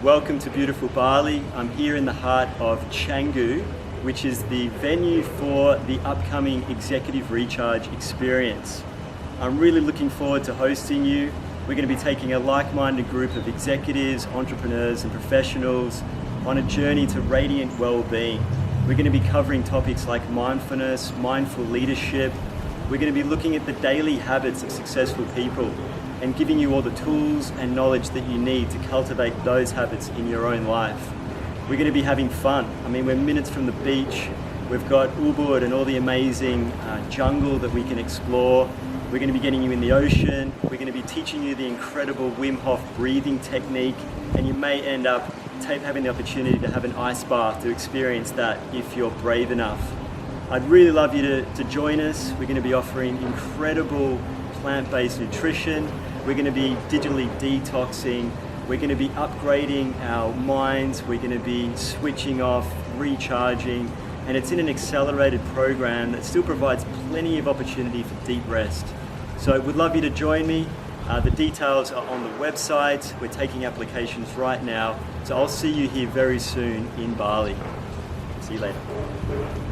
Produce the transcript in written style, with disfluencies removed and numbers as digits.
Welcome to beautiful Bali. I'm here in the heart of Canggu, which is the venue for the upcoming Executive Recharge experience. I'm really looking forward to hosting you. We're going to be taking a like-minded group of executives, entrepreneurs and professionals on a journey to radiant well-being. We're going to be covering topics like mindfulness, mindful leadership. We're going to be looking at the daily habits of successful people and giving you all the tools and knowledge that you need to cultivate those habits in your own life. We're going to be having fun. We're minutes from the beach. We've got Ubud and all the amazing jungle that we can explore. We're going to be getting you in the ocean. We're going to be teaching you the incredible Wim Hof breathing technique, and you may end up having the opportunity to have an ice bath to experience that if you're brave enough. I'd really love you to join us. We're going to be offering incredible plant-based nutrition. We're going to be digitally detoxing. We're going to be upgrading our minds. We're going to be switching off, recharging, and it's in an accelerated program that still provides plenty of opportunity for deep rest. So we'd love you to join me. The details are on the website. We're taking applications right now. So I'll see you here very soon in Bali. See you later.